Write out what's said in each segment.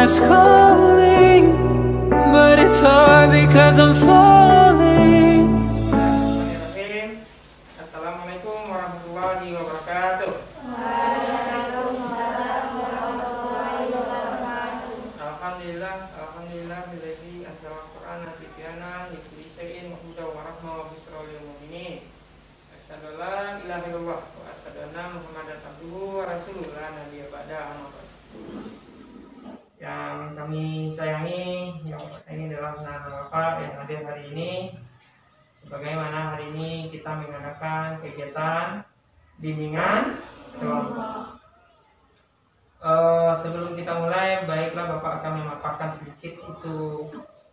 keeps calling, but it's hard because I'm falling. Assalamualaikum warahmatullahi wabarakatuh. Alhamdulillah billahi anzala al-Qur'an tibyana li kulli syai'in wa hudan wa rahmah wa busyra lil mu'minin. Asyhadu an la ilaha illallah wa asyhadu anna Muhammadan abduhu wa rasuluhu la nabiyya ba'da. Yang kami sayangi, yang ini adalah saudara Bapak yang hadir hari ini. Sebagaimana hari ini kita mengadakan kegiatan bimbingan kelompok. Sebelum kita mulai, baiklah Bapak akan memaparkan sedikit itu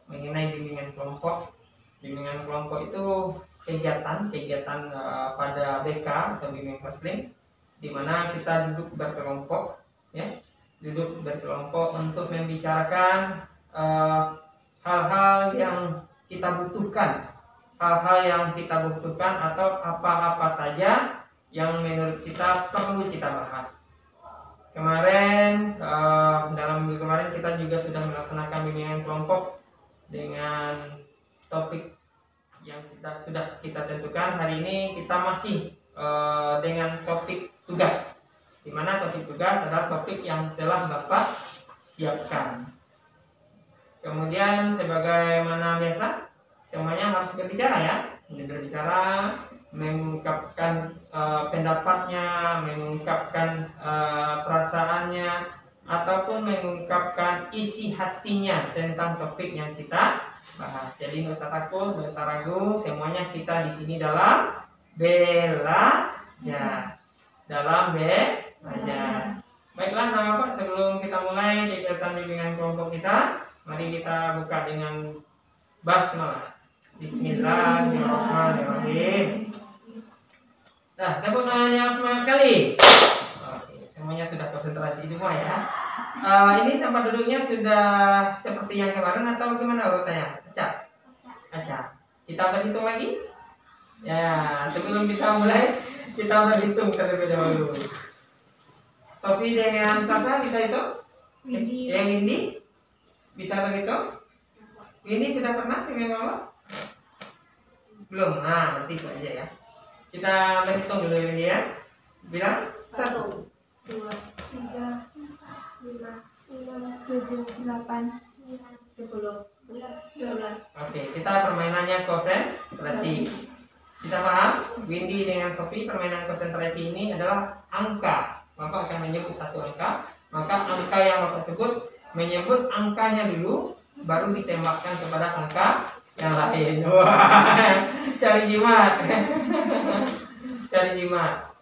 mengenai bimbingan kelompok. Bimbingan kelompok itu kegiatan pada BK atau bimbingan muslim, di mana kita duduk berkelompok, ya, untuk membicarakan hal-hal yang kita butuhkan, atau apa-apa saja yang menurut kita perlu kita bahas. Dalam minggu kemarin kita juga sudah melaksanakan bimbingan kelompok dengan topik yang sudah kita tentukan. Hari ini kita masih dengan topik tugas, di mana topik tugas adalah topik yang telah Bapak siapkan. Kemudian sebagaimana biasa, semuanya harus berbicara, ya, berbicara, mengungkapkan pendapatnya, mengungkapkan perasaannya, ataupun mengungkapkan isi hatinya tentang topik yang kita bahas. Jadi nggak usah takut, nggak usah ragu, semuanya kita di sini dalam belajar, Baiklah, nama Pak, sebelum kita mulai kegiatan bimbingan kelompok kita, mari kita buka dengan basmalah. Bismillahirrahmanirrahim. Nah, tepuk tangannya semangat sekali. Oke, semuanya sudah konsentrasi semua, ya. Ini tempat duduknya sudah seperti yang kemarin atau gimana urutannya? Acak. Kita berhitung lagi? Ya, sebelum kita mulai, kita berhitung terlebih dahulu. Sofi dengan Sasa bisa itu? Windy bisa berhitung? Windy sudah pernah dengan mama? Belum. Nah, nanti itu aja, ya. Kita berhitung dulu ini, ya. Bilang 1, 2, 3, 4, 5, 6, 7, 8, 10, 11. Oke, kita permainannya konsentrasi. Bisa paham? Windy dengan Sophie, permainan konsentrasi ini adalah angka. Bapak akan menyebut satu angka, maka angka yang Bapak sebut menyebut angkanya dulu, baru ditembakkan kepada angka yang lain. Wah, cari jimat.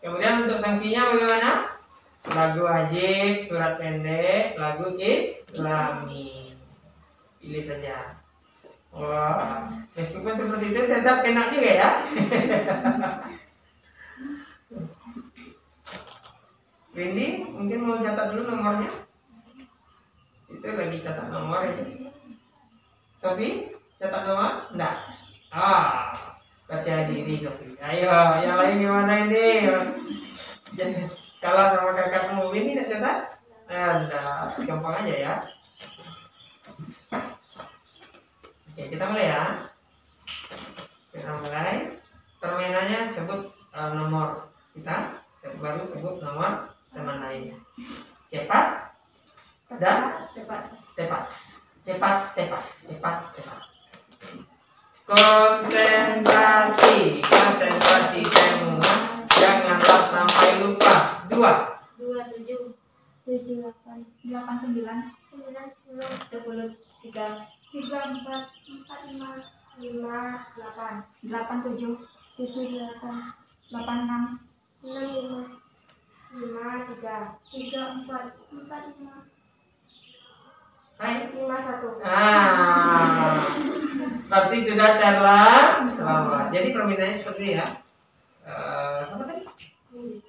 Kemudian untuk sanksinya bagaimana? Lagu wajib, surat pendek, lagu islami. Pilih saja. Wah, meskipun seperti itu tetap enak juga, ya. Windy mungkin mau catat dulu nomornya. Itu lagi catat nomor itu. Sophie, catat nomor? Enggak. Percaya diri Sophie. Ayo, yang lain gimana ini? Jadi kalau sama kakakmu Windy tidak catat? Enggak, gampang aja, ya. Oke, kita mulai, ya. Permainannya sebut nomor kita, baru sebut nomor teman lainnya. Cepat. Konsentrasi semua, janganlah sampai lupa. 2, 7, 8, 9, 10, 3, 4, 5, 8, 7, 8, 6, 5, 3, 4, 5. Hai. 5, 1. Berarti sudah terlambat. Jadi permintaannya seperti, ya. Siapa tadi?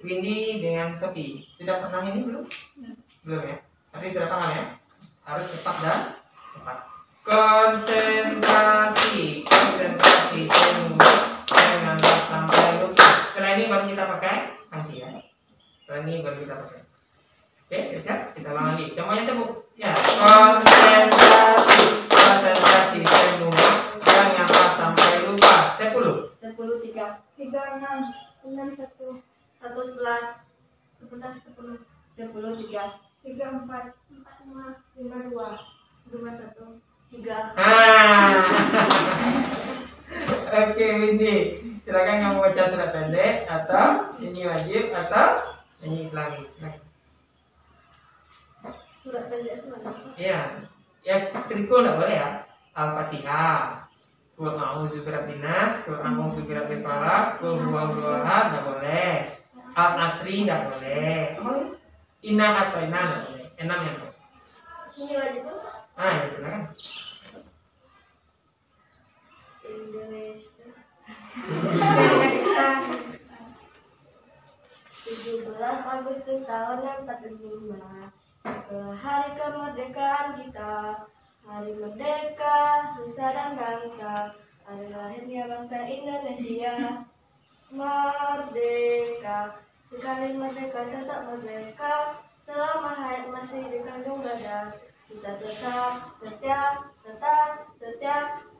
Windy dengan Sophie. Sudah pernah ini belum? Belum, ya. Tapi sudah paham, ya. Harus cepat dan cepat. Konsentrasi semua, janganlah sampai lupa. Setelah ini baru kita pakai sanksi, ya. Setelah ini baru kita pakai. Oke, siap-siap. Kita ulang lagi. Semuanya tepuk. Ya, konsentrasi. Konsentrasi semua. Janganlah sampai lupa. 10. 10 3 6 6 1 1 11 11 10 10 3 3 4 4 5 5 2 2 1 3. Oke, Windy. Silakan kamu baca surat pendek atau ini wajib atau ini Islami. Surat pendek itu mana? Iya. Ya, trikul enggak boleh ya. Al-Fatihah. Qul a'udzu birabbin nas, qul a'udzu birabbil falaq, qul huwallahu ahad enggak boleh. Al-Asri enggak boleh. Inna ata'ina enggak boleh. 6 yang boleh. Ini wajib. Ya silakan. Indonesia 17 Agustus tahun 45, hari kemerdekaan kita, hari merdeka nusa dan bangsa, hari lahirnya bangsa Indonesia. Merdeka, sekali merdeka tetap merdeka, selama hayat masih dikandung badan, kita tetap setia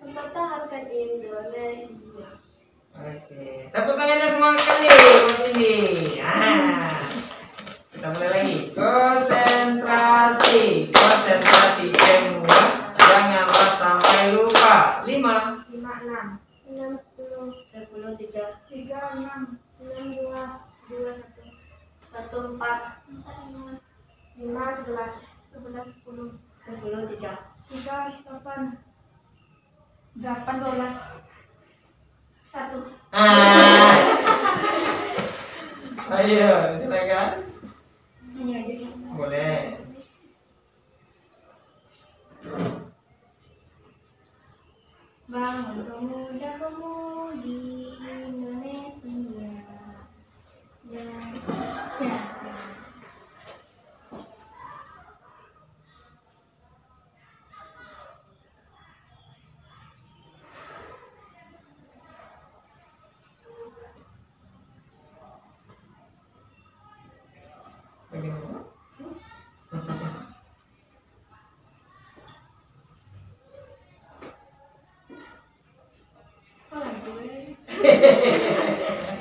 mempertahankan Indonesia. Oke, tepuk tangannya semua kali buat ini. Kita mulai lagi. Konsentrasi semua. Janganlah sampai lupa. 5 5 6 6 10 10 3 3 6 9 2 2 1 1 4 4 5 5 11 11 10 10 3 3 8 12 1. Ayo, silakan. Ini aja. Boleh. Bangun pemuda-pemudi Indonesia. Ya.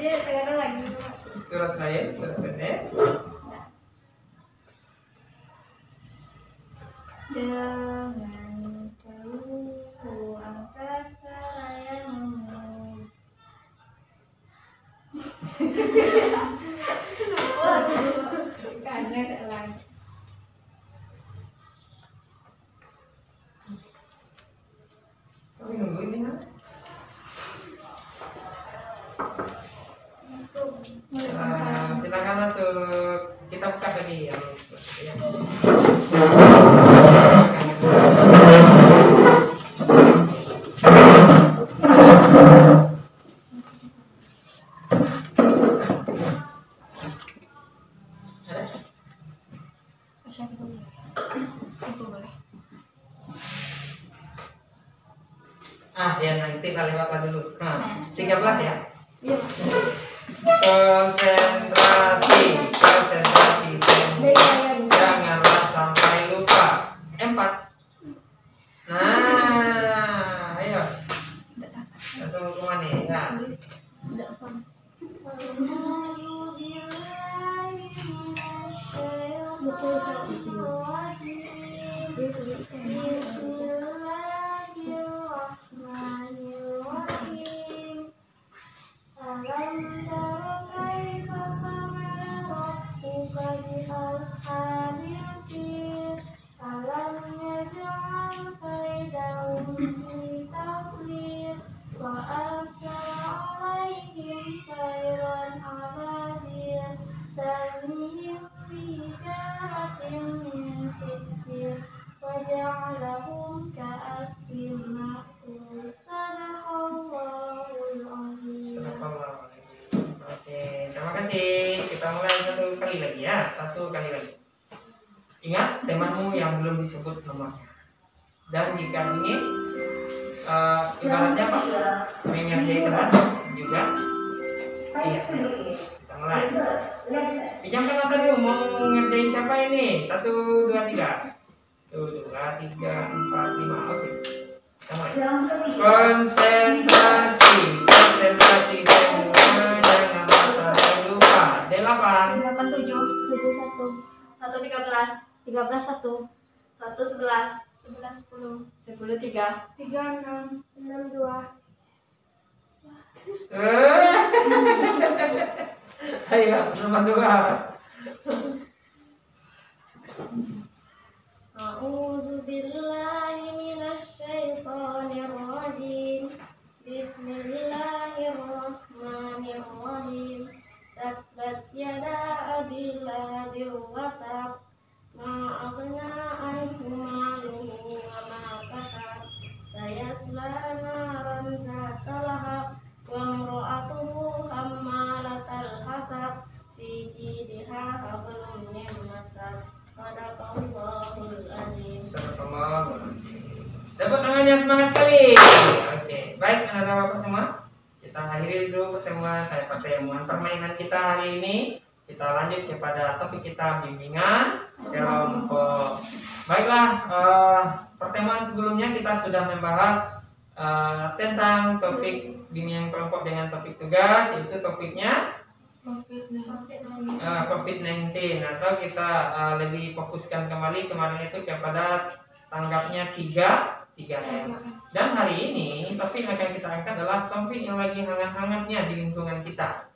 Dia sekarang lagi Surat lain, surat pendek. dengan seluruh angkasa yang karena lagi Kami nunggu ini kan? Silakan masuk. Kita buka lagi ya. Ya nanti kali bapak dulu. 13 ya. Iya. Konsentrasi semua. Janganlah sampai lupa. 4. Ayo. Langsung ke mana ya? Satu kali lagi. Ingat temamu yang belum disebut nomornya. Dan jika ingin ibaratnya apa? Mengerjakan juga. Iya. Kita Kita mulai. Pinjamkan mata dulu, mau ngerjain siapa ini? 1, 2, 3. 1, 2, 3, 4, 5. Oke. Kita mulai. Konsentrasi semua, jangan sampai lupa. D8. 87 71 1 13 13 1 1 11 11 10 10 3 3 6 6 2. Ayo, nomor 2. A'udzu billahi minasy syaithanir rajim. Bismillahirrahmanirrahim. Tabbat yada abil lahabi wa tab. Ma aghna anhu maluhu wa ma kasab. Sayasla naran zata lahab. Wa imra'atuhu hammalatal hatab. Fi jidha hablum min masad. Sadaqallahul azim. Tepuk tangannya semangat sekali. Oke, baik anak-anak bapak semua. Kita akhiri dulu pertemuan permainan kita hari ini. Kita lanjut kepada topik kita bimbingan kelompok. Baiklah, pertemuan sebelumnya kita sudah membahas tentang topik bimbingan kelompok dengan topik tugas, yaitu topiknya COVID-19, atau kita lebih fokuskan kembali kemarin itu kepada tanggapnya 3M. Dan hari ini topik yang akan kita angkat adalah topik yang lagi hangat-hangatnya di lingkungan kita.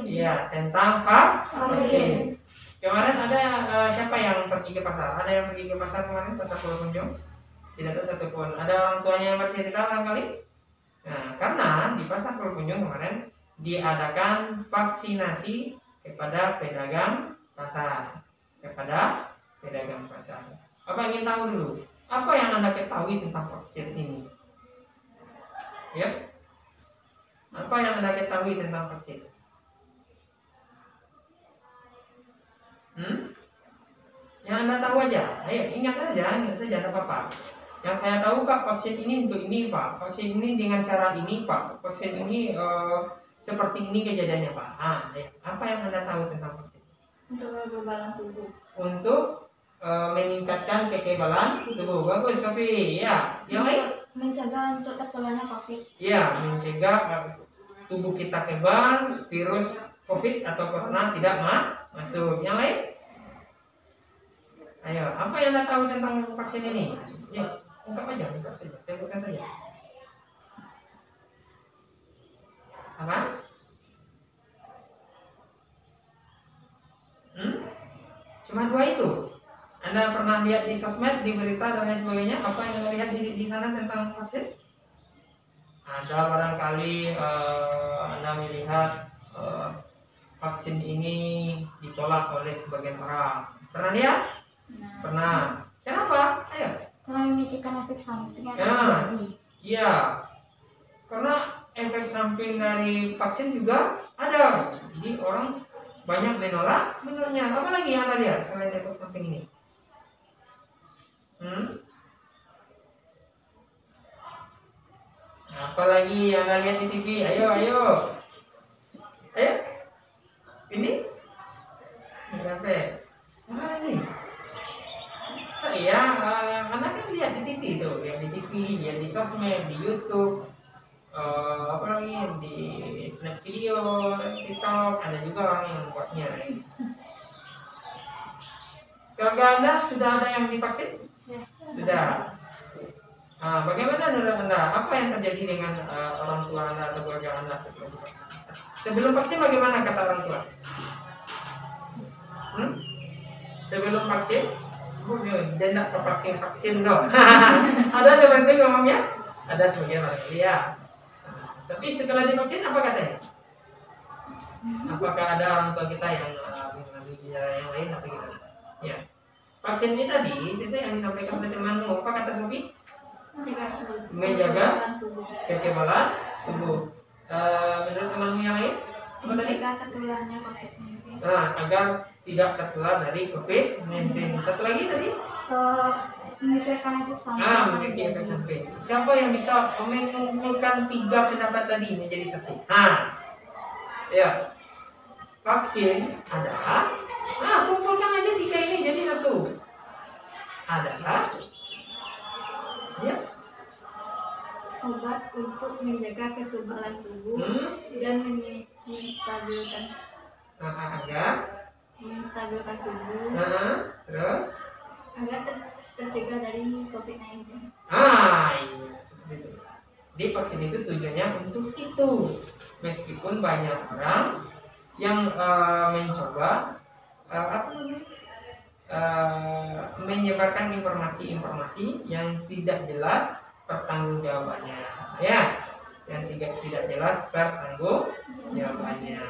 Iya, tentang vaksin. Kemarin ada siapa yang pergi ke pasar? Ada yang pergi ke pasar kemarin, pasar Pulau Kunjung? Tidak ada satupun. Ada orang tuanya yang bercerita barangkali? Nah, karena di pasar Pulau Kunjung kemarin diadakan vaksinasi kepada pedagang pasar. Apa ingin tahu dulu? Apa yang Anda ketahui tentang vaksin ini? Ya? Apa yang Anda ketahui tentang vaksin? Yang Anda tahu aja. Ayo, ingat saja, tidak apa-apa. Yang saya tahu, Pak, vaksin ini untuk ini, Pak. Vaksin ini dengan cara ini, Pak. Vaksin ini seperti ini kejadiannya, Pak. Apa yang Anda tahu tentang vaksin? Untuk kekebalan tubuh. Untuk meningkatkan kekebalan tubuh. Bagus, Sofi. Ya, yang lain? Mencegah untuk tertularnya COVID. Ya, mencegah tubuh kita kebal, virus COVID atau corona tidak masuk. Yang lain? Ayo, apa yang Anda tahu tentang vaksin ini? Ya, ungkap saja. Saya buka saja. Apa? Cuma 2 itu. Anda pernah lihat di sosmed, di berita dan lain sebagainya? Apa yang Anda lihat di sana tentang vaksin? Ada barangkali Anda melihat vaksin ini ditolak oleh sebagian orang. Pernah lihat? Pernah. Kenapa? Ayo. Karena memiliki efek samping. Iya. Karena efek samping dari vaksin juga ada. Jadi orang banyak menolak. Menurutnya, apa lagi yang Anda lihat selain efek samping ini? Apalagi yang Anda lihat di TV? Ayo. Ini? Berapa? Mana ini? Saya, anak kan lihat di TV itu, lihat di TV, lihat di sosmed, di YouTube, apa lagi di Snap video, TikTok, ada juga orang yang membuatnya. Keluarga Anda sudah ada yang divaksin? Ya. Sudah. Bagaimana menurut Anda? Apa yang terjadi dengan orang tua Anda atau keluarga Anda sebelum divaksin? Sebelum vaksin bagaimana kata orang tua? Sebelum vaksin? Dia tidak vaksin dong. Ada seperti ngomongnya? Ada sebagian orang ya. Tapi setelah divaksin apa katanya? Apakah ada orang tua kita yang mengambil bicara yang lain atau gimana? Ya. Vaksin ini tadi, sesuai yang disampaikan oleh temanmu, apa kata Sofi? Menjaga kekebalan tubuh. Menurut temanmu yang lain? Apa tadi? Mencegah tertularnya COVID-19. Agar tidak tertular dari COVID-19. Satu lagi tadi? Memikirkan efek samping. Memikirkan efek samping. Siapa yang bisa mengumpulkan 3 pendapat tadi menjadi satu? Ya. vaksin adalah, kumpulkan aja 3 ini jadi satu. Adalah ya, obat untuk menjaga kekebalan tubuh dan menstabilkan menstabilkan tubuh terus agar tercegah dari COVID-19. Iya, seperti itu. Di vaksin itu tujuannya untuk itu. Meskipun banyak orang yang mencoba menyebarkan informasi-informasi yang tidak jelas pertanggungjawabannya, ya, yang tidak jelas pertanggungjawabannya.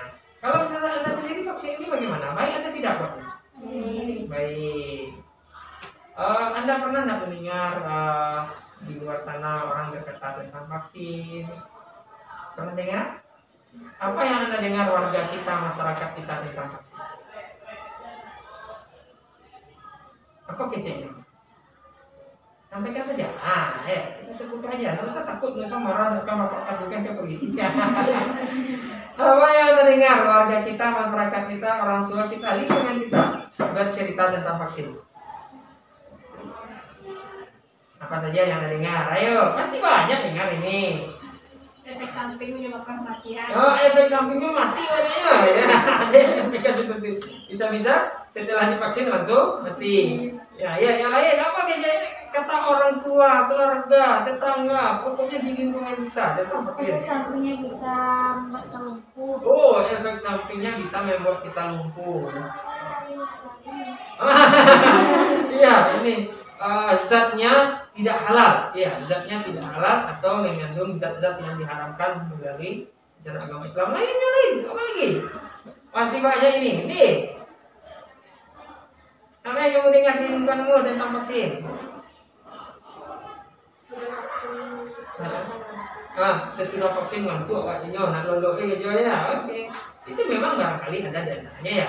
Kalau misalnya Anda sendiri vaksin ini bagaimana? Baik atau tidak, Pak? Baik. Anda pernah tidak mendengar di luar sana orang berkata tentang vaksin? Pernah dengar? Apa yang Anda dengar warga kita, masyarakat kita tentang vaksin? Apa kisahnya? Sampaikan saja. Kita sebut aja. Tidak usah takut, tidak usah marah, tidak usah bapak adukan ke polisi. Apa yang Anda dengar warga kita, masyarakat kita, orang tua kita, lingkungan kita bercerita tentang vaksin? Apa saja yang Anda dengar? Ayo, pasti banyak dengar ini. Efek samping menyebabkan kematian. Efek sampingnya mati katanya. Ya, ada yang seperti itu. Bisa-bisa setelah divaksin langsung mati. Ya, yang lain apa kayaknya kata orang tua, keluarga, tetangga, pokoknya di lingkungan kita tentang vaksin. Efek sampingnya bisa membuat kita lumpuh. Efek sampingnya bisa membuat kita lumpuh. Iya, ini zatnya tidak halal, ya, zatnya tidak halal atau mengandung zat-zat yang diharamkan dari ajaran agama Islam. Lain, apa lagi? Pasti banyak ini. Apa yang kamu dengar di lingkunganmu tentang vaksin? Sesudah vaksin ngantuk katanya, nak lolok aja ya. Oke, itu memang barangkali ada dananya ya.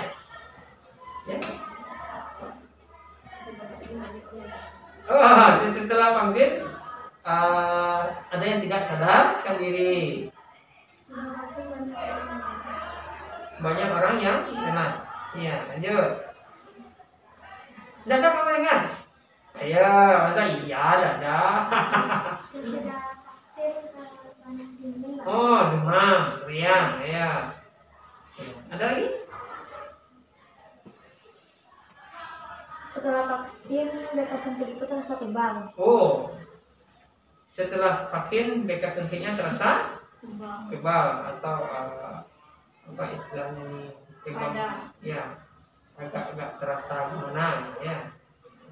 Setelah vaksin ada yang tidak sadarkan diri. Banyak orang yang lemas. Iya, lanjut. Dada kamu dengar? Ayo, masa iya dada. Demam, meriang, ya. Ada lagi? Setelah vaksin, beka suntik itu terasa tebal. Setelah vaksin beka suntiknya terasa tebal atau apa istilahnya ini? Tebal. Ya, agak terasa gimana ya?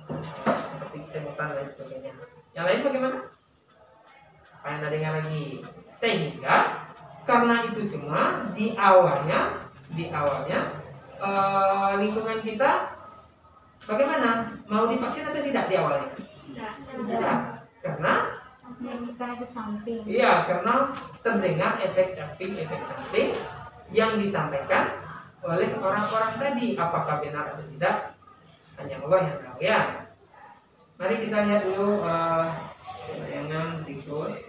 Seperti kesemutan dan sebagainya. Yang lain bagaimana? Apa yang Anda dengar lagi? Sehingga karena itu semua di awalnya lingkungan kita bagaimana? Mau divaksin atau tidak di awalnya? Tidak. Karena efek samping. Iya, karena terdengar efek samping yang disampaikan oleh orang-orang tadi. Apakah benar atau tidak? Hanya Allah yang tahu ya. Mari kita lihat dulu tayangan berikut.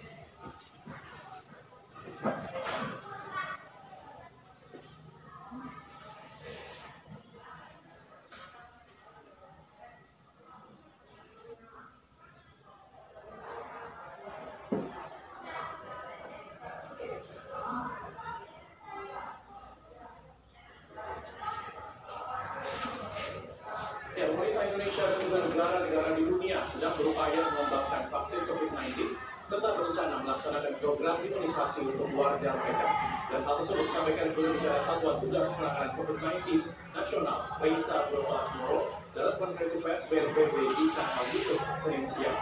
Pemerintah Indonesia dan juga negara-negara di dunia sedang berupaya mengembangkan vaksin COVID-19 serta berencana melaksanakan program imunisasi untuk warga mereka. Dan hal tersebut disampaikan juru bicara Satuan Tugas Penanganan COVID-19 Nasional Faisal Basmoro dalam konferensi pers BNPB di kanal YouTube Senin siang.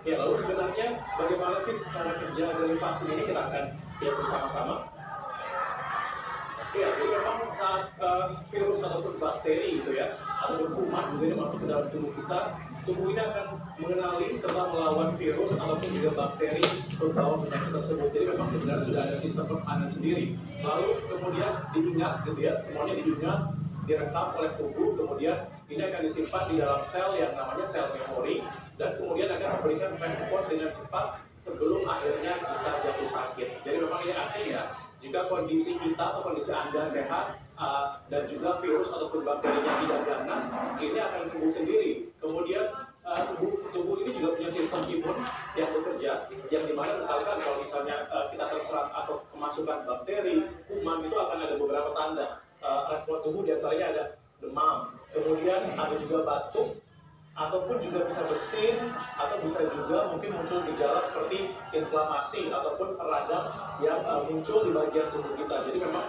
Lalu sebenarnya bagaimana sih cara kerja dari vaksin ini, kita akan lihat bersama-sama. Jadi memang saat virus ataupun bakteri itu ya, ataupun kuman juga ini masuk ke dalam tubuh kita, tubuh ini akan mengenali serta melawan virus ataupun juga bakteri pembawa penyakit tersebut. Jadi memang sebenarnya sudah ada sistem pertahanan sendiri. Lalu kemudian diingat gitu ya, semuanya diingat, direkam oleh tubuh, kemudian ini akan disimpan di dalam sel yang namanya sel memori, dan kemudian akan memberikan respon dengan cepat sebelum akhirnya kita jatuh sakit. Jadi memang ini artinya jika kondisi kita atau kondisi Anda sehat dan juga virus ataupun bakterinya tidak ganas, ini akan sembuh sendiri. Kemudian tubuh ini juga punya sistem imun yang bekerja, yang dimana misalkan kalau misalnya kita terserang atau kemasukan bakteri, kuman, itu akan ada beberapa tanda respon tubuh, diantaranya ada demam, kemudian ada juga batuk, ataupun juga bisa bersin, atau bisa juga mungkin muncul gejala seperti inflamasi ataupun radang yang muncul di bagian tubuh kita. Jadi memang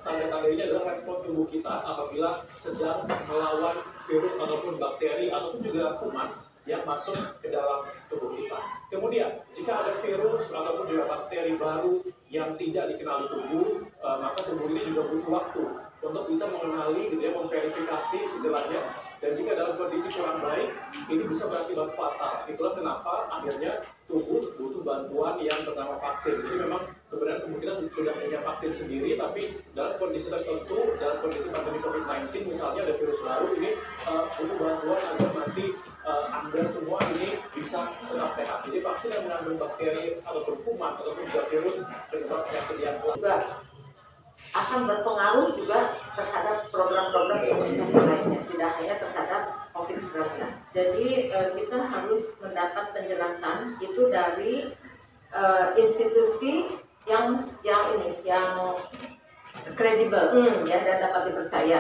tanda-tanda ini adalah respon tubuh kita apabila sedang melawan virus ataupun bakteri ataupun juga kuman yang masuk ke dalam tubuh kita. Kemudian, jika ada virus ataupun juga bakteri baru yang tidak dikenali tubuh, maka tubuh ini juga butuh waktu untuk bisa mengenali, gitu ya, memverifikasi istilahnya. Dan jika dalam kondisi kurang baik, ini bisa berakibat fatal. Itulah kenapa akhirnya tubuh butuh bantuan yang bernama vaksin. Jadi memang sebenarnya tubuh kita sudah punya vaksin sendiri, tapi dalam kondisi tertentu, dalam kondisi pandemi COVID-19, misalnya ada virus baru, ini butuh bantuan agar nanti Anda semua ini bisa tetap sehat. Jadi vaksin yang mengandung bakteri ataupun kuman ataupun juga virus penyebab penyakit yang juga akan berpengaruh juga terhadap program-program imunisasi lainnya, tidak hanya terhadap COVID-19. Jadi kita harus mendapat penjelasan itu dari institusi yang kredibel, ya, dan dapat dipercaya.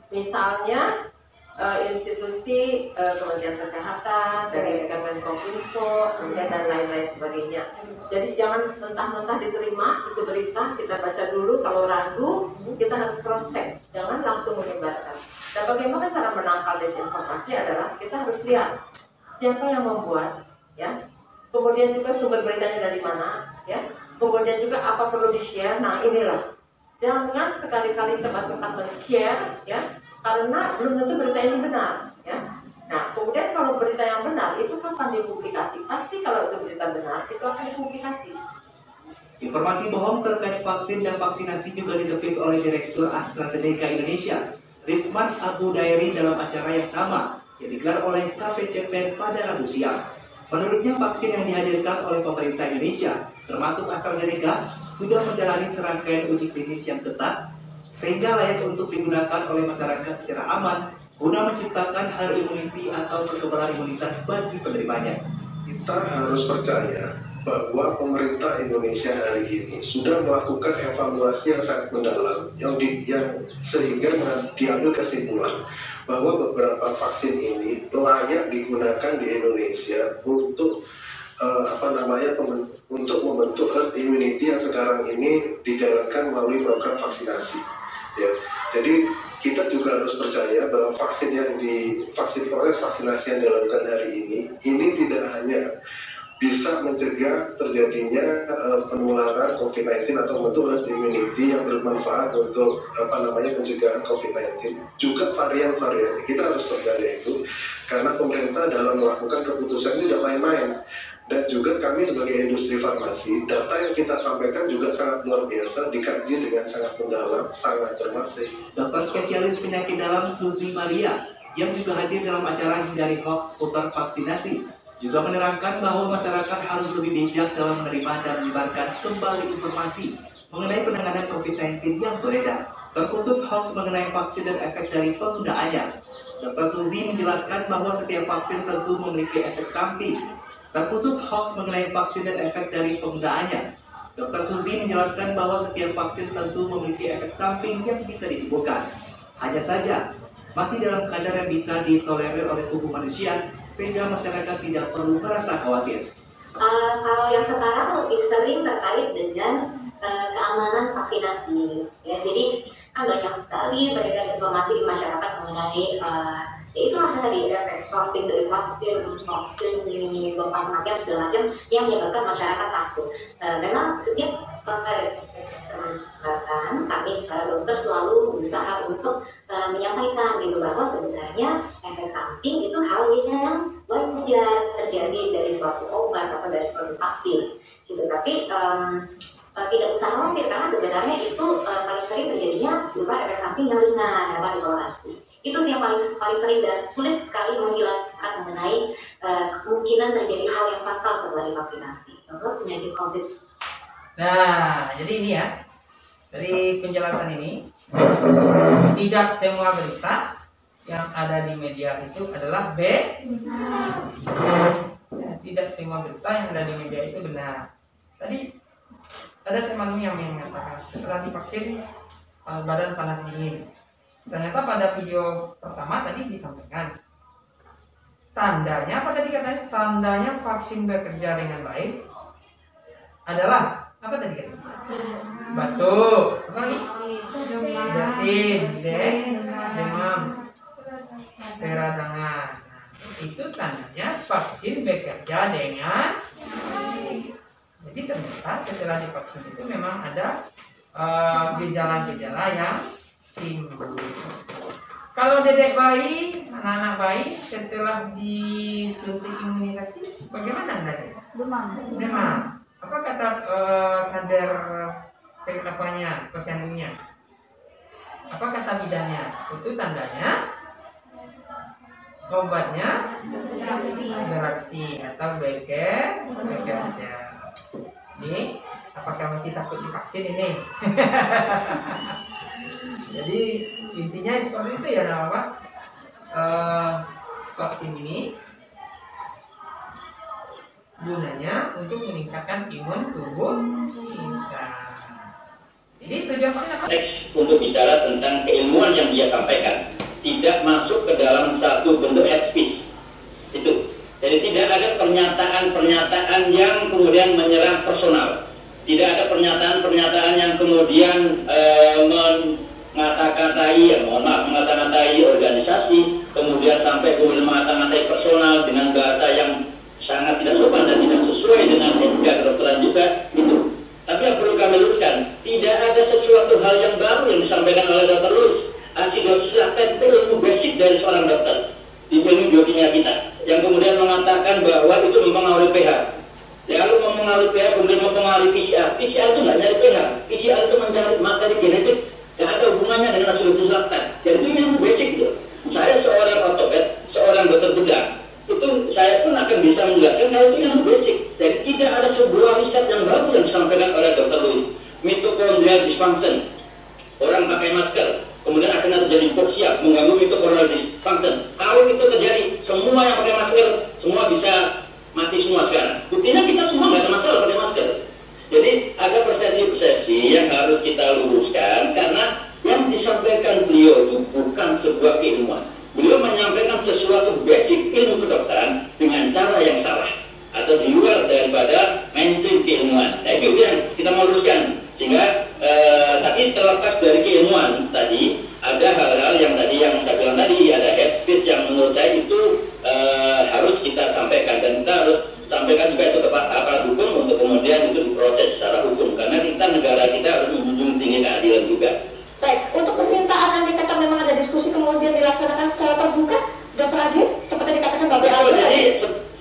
Misalnya institusi Kementerian Kesehatan, dari Kemenkominfo, dan lain-lain sebagainya. Jadi jangan mentah-mentah diterima itu berita, kita baca dulu, kalau ragu kita harus cross check, jangan langsung menyebarkan. Dan bagaimana cara menangkal desinformasi adalah kita harus lihat siapa yang membuat, ya, kemudian juga sumber beritanya dari mana, ya, kemudian juga apa perlu di-share. Nah inilah, jangan sekali-kali cepat-cepat men-share, ya, karena belum tentu berita ini benar, ya. Nah, kemudian kalau berita yang benar itu kapan dipublikasi? Pasti kalau itu berita benar itu akan dipublikasi. Informasi bohong terkait vaksin dan vaksinasi juga ditepis oleh Direktur AstraZeneca Indonesia, Risman Abu Dairi, dalam acara yang sama yang digelar oleh KPCPEN pada Rabu siang. Menurutnya, vaksin yang dihadirkan oleh pemerintah Indonesia, termasuk AstraZeneca, sudah menjalani serangkaian uji klinis yang ketat, sehingga layak untuk digunakan oleh masyarakat secara aman guna menciptakan herd immunity atau kekebalan imunitas bagi penerimanya. Kita harus percaya bahwa pemerintah Indonesia hari ini sudah melakukan evaluasi yang sangat mendalam, yang sehingga diambil kesimpulan bahwa beberapa vaksin ini layak digunakan di Indonesia untuk untuk membentuk herd immunity yang sekarang ini dijalankan melalui program vaksinasi. Ya, jadi kita juga harus percaya bahwa proses vaksinasi yang dilakukan hari ini tidak hanya bisa mencegah terjadinya penularan COVID-19 atau membentuk herd immunity yang bermanfaat untuk pencegahan COVID-19, juga varian-varian. Kita harus percaya itu karena pemerintah dalam melakukan keputusan ini tidak main-main. Dan juga kami sebagai industri farmasi, data yang kita sampaikan juga sangat luar biasa, dikaji dengan sangat mendalam, sangat cermat. Dokter spesialis penyakit dalam Suzy Maria, yang juga hadir dalam acara Hindari Hoax seputar vaksinasi, juga menerangkan bahwa masyarakat harus lebih bijak dalam menerima dan menyebarkan kembali informasi mengenai penanganan COVID-19 yang beredar, terkhusus hoax mengenai vaksin dan efek dari penggunaannya. Dr. Suzy menjelaskan bahwa setiap vaksin tentu memiliki efek samping, terkhusus hoax mengenai vaksin dan efek dari penggunaannya. Dr. Suzy menjelaskan bahwa setiap vaksin tentu memiliki efek samping yang bisa ditimbulkan. Hanya saja, masih dalam kadar yang bisa ditolerir oleh tubuh manusia, sehingga masyarakat tidak perlu merasa khawatir. Kalau yang sekarang lebih sering terkait dengan keamanan vaksinasi. Ya, jadi banyak sekali beredar informasi di masyarakat mengenai itulah tadi efek swapping dari vaksin menyebabkan kematian segala macam yang menyebabkan masyarakat takut. Memang setiap ada kesempatan kami dokter selalu berusaha untuk menyampaikan gitu bahwa sebenarnya efek samping itu hal yang wajar terjadi dari suatu obat atau dari suatu vaksin gitu. Tapi tidak usah khawatir karena sebenarnya itu paling sering terjadinya berupa efek samping yang ringan dapat ditoleransi. Itu sih yang paling sering dan sulit sekali menjelaskan mengenai kemungkinan terjadi hal yang fatal setelah divaksinasi. Contoh penyakit COVID. Nah, jadi ini ya, Dari penjelasan ini, tidak semua berita yang ada di media itu adalah tidak semua berita yang ada di media itu benar. Tadi ada teman yang mengatakan setelah divaksin badan panas dingin. Ternyata pada video pertama tadi disampaikan tandanya apa tadi katanya? Tandanya vaksin bekerja dengan baik adalah apa tadi katanya? Batuk, apa lagi? Bersin, demam, peradangan. Itu tandanya vaksin bekerja dengan baik. Jadi ternyata setelah divaksin itu memang ada gejala-gejala yang timbul. Kalau dedek bayi, anak-anak bayi setelah disuntik imunisasi, bagaimana anda? Demam. Apa kata kadar posyandunya? Apa kata bidannya? Itu tandanya obatnya beraksi atau bekerja. Ini apakah masih takut divaksin ini? Jadi intinya seperti itu ya, Pak. Vaksin ini gunanya untuk meningkatkan imun tubuh kita. Jadi tujuannya apa? Teks untuk bicara tentang keilmuan yang dia sampaikan tidak masuk ke dalam satu bentuk head speech itu. Jadi tidak ada pernyataan-pernyataan yang kemudian menyerang personal. Tidak ada pernyataan-pernyataan yang kemudian mengata-katai, mengata-katai organisasi, kemudian sampai kemudian mengata-katai personal dengan bahasa yang sangat tidak sopan dan tidak sesuai dengan etika kedokteran juga itu. Tapi yang perlu kami luruskan, tidak ada sesuatu hal yang baru yang disampaikan oleh Dr. Louis. Asidosis laktat itu ilmu basic dari seorang dokter di ilmu biokimia kita, yang kemudian mengatakan bahwa itu mempengaruhi pH. Lalu mempengaruhi pH, kemudian mempengaruhi PCR. PCR itu nggak nyari pH, PCR itu mencari materi genetik, nggak ada hubungannya dengan asidosis laktat. Jadi itu ilmu basic itu. Saya seorang ortoped, seorang dokter bedah, itu saya pun akan bisa menjelaskan kalau itu ilmu basic. Jadi tidak ada sebuah riset yang baru yang disampaikan oleh Dr. Louis. Mitochondrial dysfunction, orang pakai masker, kemudian akhirnya terjadi hipoksia, mengganggu mitochondrial dysfunction. Kalau itu terjadi, semua yang pakai masker, semua bisa mati semua sekarang. Buktinya kita semua nggak ada masalah pakai masker. Jadi ada persepsi-persepsi yang harus kita luruskan, karena yang disampaikan beliau itu bukan sebuah keilmuan. Beliau menyampaikan sesuatu basic ilmu kedokteran dengan cara yang salah atau di luar daripada mainstream keilmuan. Nah itu yang kita mau luruskan. Sehingga tapi terlepas dari keilmuan tadi, ada hal-hal yang tadi yang saya bilang tadi, ada head speech yang menurut saya itu harus kita sampaikan, dan kita harus sampaikan juga itu kepada aparat hukum untuk kemudian itu diproses secara hukum, karena kita negara kita harus menjunjung tinggi keadilan juga. Baik, untuk permintaan andai kata memang ada diskusi kemudian dilaksanakan secara terbuka, Dr. Adin, seperti dikatakan Bapak Aldo. Jadi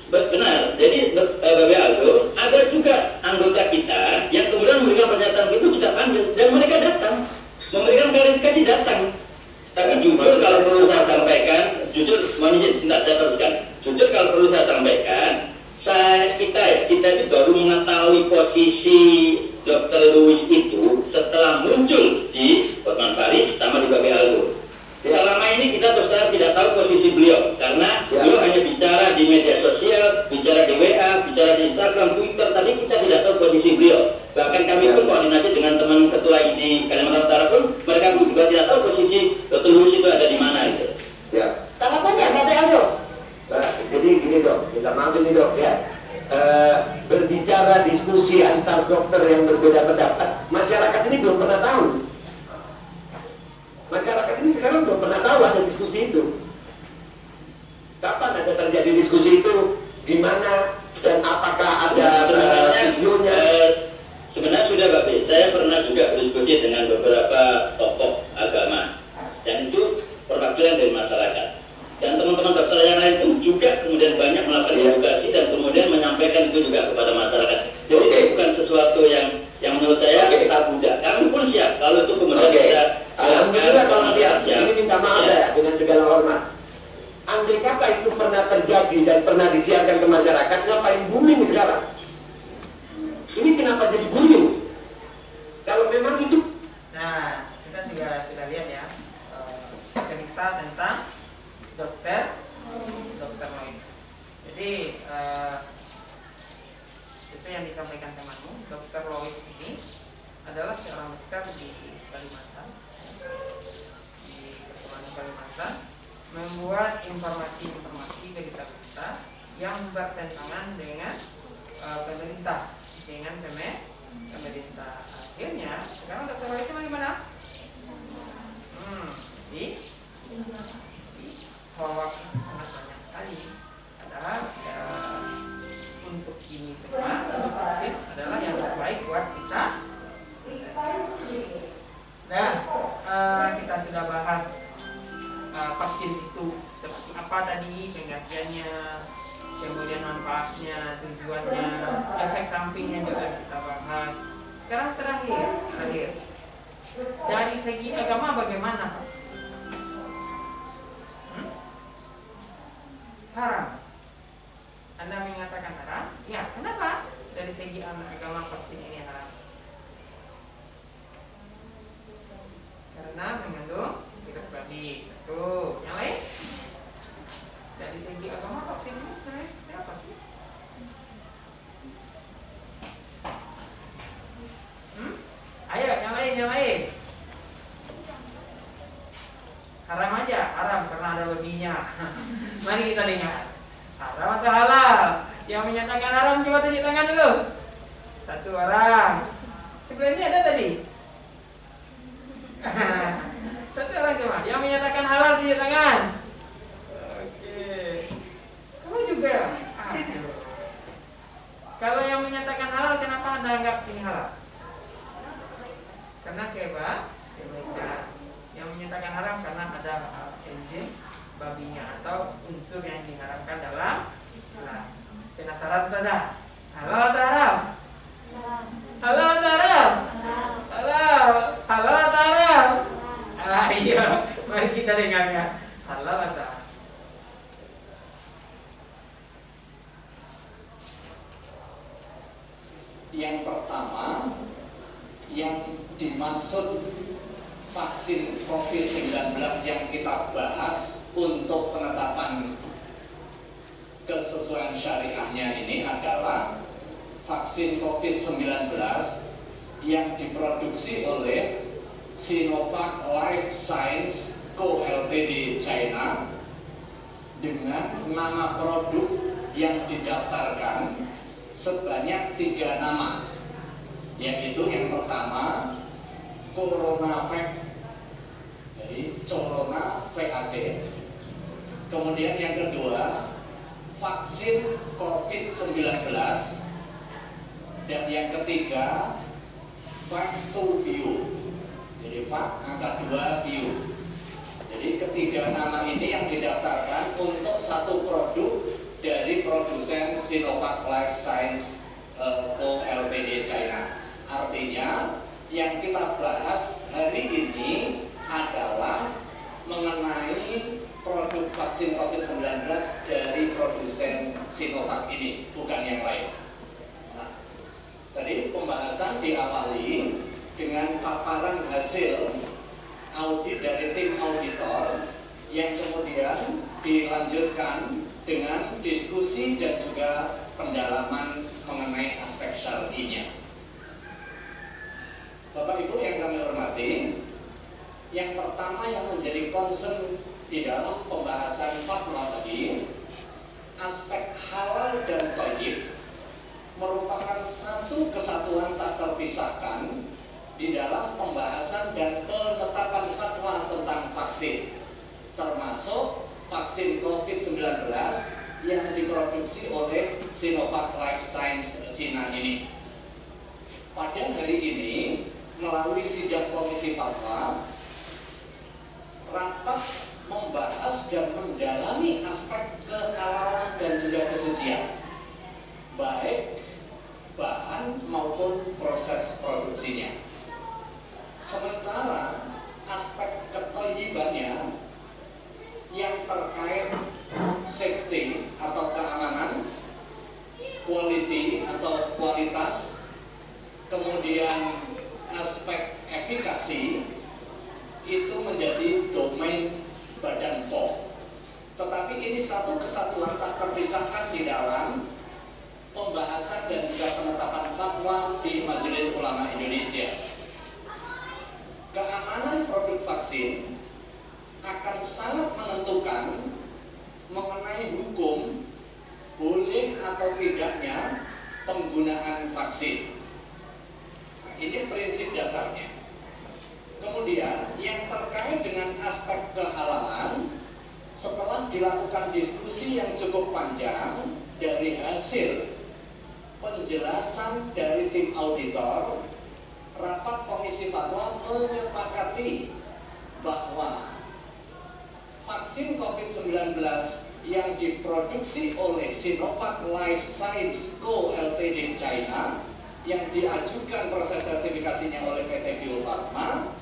benar, jadi Bapak Aldo, ada juga anggota kita yang kemudian memberikan pernyataan itu kita panggil, dan mereka datang memberikan klarifikasi, datang. Tapi jujur kalau perlu saya sampaikan, jujur, mohon izin, sebentar saya teruskan. Jujur kalau perlu saya sampaikan, kita itu baru mengetahui posisi Dr. Louis itu setelah muncul di Hotman Paris sama di Bapak Aldo. Selama ini kita terus terang tidak tahu posisi beliau, karena beliau hanya bicara di media sosial, bicara di WA, bicara di Instagram, Twitter, tapi kita tidak tahu posisi beliau. Bahkan kami pun koordinasi dengan teman ketua di Kalimantan Utara pun, mereka pun juga tidak tahu posisi Dr. Louis itu ada di mana itu. Ya. Tanggapannya Bapak Aldo. Jadi gini dok, minta maaf ini dok ya. Berbicara diskusi antar dokter yang berbeda pendapat, masyarakat ini belum pernah tahu. Masyarakat ini sekarang belum pernah tahu ada diskusi itu. Kapan ada terjadi diskusi itu? Di mana? Dan apakah ada videonya? Sebenarnya sudah Pak B. Saya pernah juga berdiskusi dengan beberapa tokoh agama, dan itu perwakilan dari masyarakat. Dan teman-teman dokter yang lain pun juga kemudian banyak melakukan edukasi dan kemudian menyampaikan itu juga kepada masyarakat. Jadi itu bukan sesuatu yang menurut saya tabu. Kami pun siap kalau itu kemudian kita alhamdulillah kalau siap. Ini minta maaf ya dengan segala hormat. Andai kata itu pernah terjadi dan pernah disiarkan ke masyarakat, ngapain booming sekarang? Ini kenapa jadi booming? Kalau memang itu Jadi itu yang disampaikan temanmu. Dr. Lois ini adalah seorang dokter di Kalimantan, di Kepulauan Kalimantan, membuat informasi-informasi berita-berita yang bertentangan dengan pemerintah, Akhirnya sekarang Dr. Lois di mana? Di Hoax sangat banyak sekali. Padahal untuk ini semua, untuk vaksin adalah yang terbaik buat kita. Dan kita sudah bahas vaksin itu seperti apa tadi, pengertiannya, kemudian manfaatnya, tujuannya, efek sampingnya juga kita bahas. Sekarang terakhir, dari segi agama bagaimana vaksin? Haram. Anda mengatakan haram? Ya, kenapa? Dari segi agama vaksin ini haram. Karena mengandung virus babi. Satu. Yang lain? Dari segi agama vaksin ini sebenarnya seperti apa sih? Ayo, yang lain. Haram aja, haram karena ada babinya. Mari kita dengar. Haram atau halal? Yang menyatakan haram coba tunjuk tangan dulu. Satu orang. Sebelah ini ada tadi. Satu orang coba. Yang menyatakan halal tunjuk tangan. Oke. Kamu juga. Aduh. Kalau yang menyatakan halal, kenapa Anda anggap ini halal? Karena kebaikan. Yang menyatakan haram karena ada enzim babinya atau unsur yang diharamkan dalam Islam. Penasaran tidak? Halal atau haram? Halal atau haram? Halal. Halal atau haram? Iya, mari kita dengarkan. Halal atau haram? Yang pertama, yang dimaksud vaksin COVID-19 yang kita bahas untuk penetapan kesesuaian syariahnya ini adalah vaksin COVID-19 yang diproduksi oleh Sinovac Life Science Co. Ltd. China dengan nama produk yang didaftarkan sebanyak 3 nama, yaitu yang pertama CoronaVac, jadi Corona VAC. Kemudian yang kedua vaksin COVID-19, dan yang ketiga Vac2Bio, jadi Vac angka 2 Bio. Jadi ketiga nama ini yang didaftarkan untuk satu produk dari produsen Sinovac Life Science Co. Ltd. China. Artinya yang kita bahas hari ini adalah mengenai produk vaksin COVID-19 dari produsen Sinovac ini, bukan yang lain. Nah, tadi pembahasan diawali dengan paparan hasil audit dari tim auditor yang kemudian dilanjutkan dengan diskusi dan juga pendalaman mengenai aspek syar'inya. Bapak Ibu yang kami hormati, yang pertama yang menjadi concern di dalam pembahasan fatwa tadi, aspek halal dan thayyib merupakan satu kesatuan tak terpisahkan di dalam pembahasan dan penetapan fatwa tentang vaksin, termasuk vaksin COVID-19 yang diproduksi oleh Sinovac Life Science China ini. Pada hari ini, melalui sidang komisi fatwa, rapat membahas dan mendalami aspek kehalalan dan juga kesucian, baik bahan maupun proses produksinya. Sementara aspek kethayyibannya yang terkait safety atau keamanan, quality atau kualitas, kemudian aspek efikasi itu menjadi domain Badan POM. Tetapi ini satu kesatuan tak terpisahkan di dalam atau tidaknya penggunaan vaksin. Nah, ini prinsip dasarnya. Kemudian yang terkait dengan aspek kehalalan, setelah dilakukan diskusi yang cukup panjang dari hasil penjelasan dari tim auditor, rapat komisi fatwa menyepakati bahwa vaksin COVID-19 yang diproduksi oleh Sinovac Life Science Co. Ltd. China yang diajukan proses sertifikasinya oleh PT Bio Farma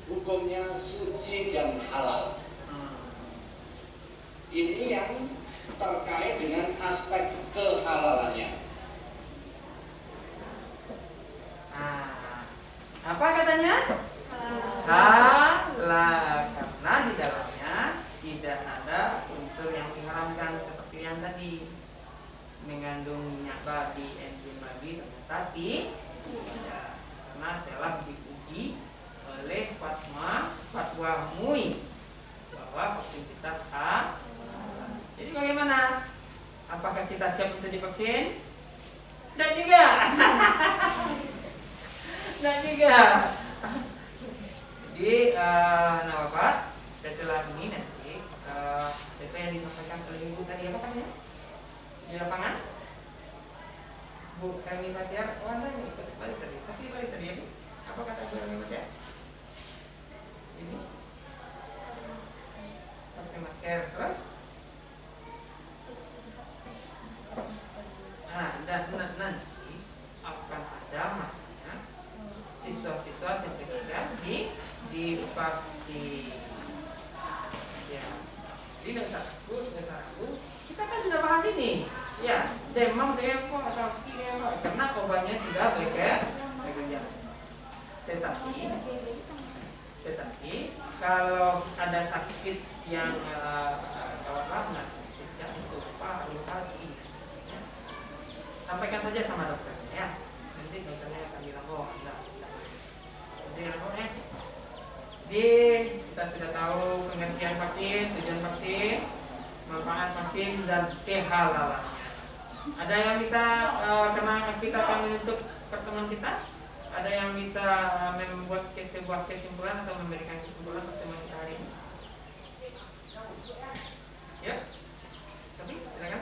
hukumnya suci dan halal. Ini yang terkait dengan aspek kehalalannya. Apa katanya? Halal, karena di dalamnya tidak ada unsur yang diharamkan seperti yang tadi, mengandung minyak babi, enzim babi, ternyata tidak, karena telah diuji oleh fatwa MUI bahwa vaksin kita halal. Jadi bagaimana? Apakah kita siap untuk divaksin? Dan juga jadi nah Bapak, setelah ini nanti sesuai yang disampaikan oleh Ibu tadi, apa namanya di lapangan, Bu Kami Fatia, balik tadi ya Bu, apa kata Bu Kami Fatia? Ini pakai masker terus. Dan nanti akan ada masanya siswa-siswa sertifikat divaksin. Ya, jadi nggak usah ragu. Kita kan sudah bahas ini, ya, demam, sakit, karena obatnya sudah bekerja. Tetapi kalau ada sakit yang kawat lama, lupa, sampaikan saja sama dokter, ya. Nanti dokternya akan bilang, oh, enggak. Jadi kita sudah tahu pengertian vaksin, tujuan vaksin, manfaat vaksin, dan kehalalannya. Ada yang bisa karena kita akan menutup pertemuan kita, ada yang bisa membuat sebuah kesimpulan atau memberikan kesimpulan pertemuan kita hari ini. Ya, Sofi, silakan.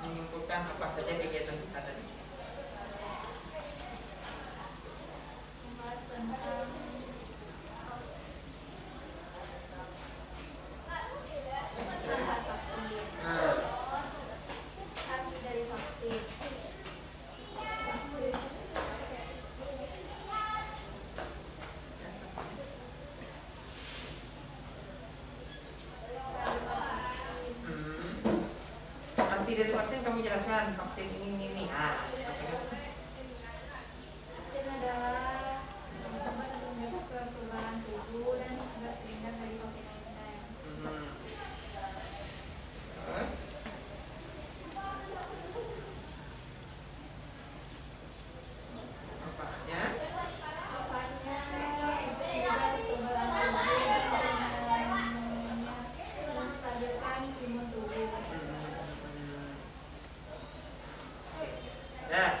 Menyimpulkan apa saja kegiatan kita tadi. Dari vaksin kamu jelaskan vaksin ini. Vaksin adalah kekebalan tubuh dan juga terhindar dari COVID-19.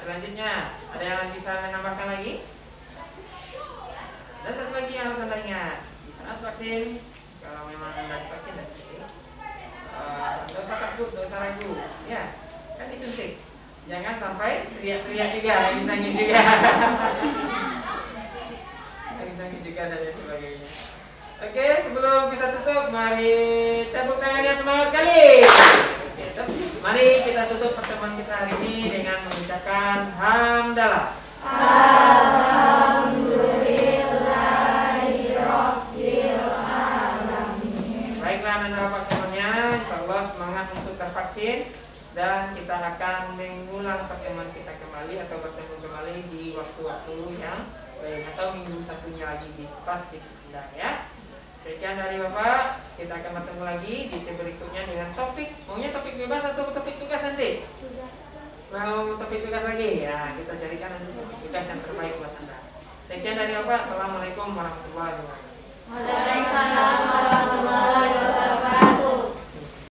Selanjutnya, ada yang bisa menambahkan lagi? Dan satu lagi yang harus Anda ingat, di saat vaksin, kalau memang Anda divaksin nanti, tidak usah takut, tidak usah ragu, ya, kan disuntik. Jangan sampai teriak-teriak juga, nangis-nangis juga, nangis-nangis juga dan lain sebagainya. Oke, sebelum kita tutup, mari tepuk tangannya semangat sekali. Mari kita tutup pertemuan kita hari ini dengan mengucapkan hamdalah. Alhamdulillahirabbil alamin. Baiklah anak-anak Bapak semuanya, insyaallah semangat untuk tervaksin dan kita akan mengulang pertemuan kita kembali atau bertemu kembali di waktu-waktu yang lain atau minggu satunya lagi di spasi Anda, ya. Sekian dari Bapak, kita akan bertemu lagi di berikutnya dengan topik. Maunya topik bebas atau topik tugas nanti? Mau topik tugas lagi? Ya, kita carikan nanti topik tugas yang terbaik buat Anda. Sekian dari Bapak, Assalamualaikum warahmatullahi wabarakatuh. Waalaikumsalam warahmatullahi wabarakatuh.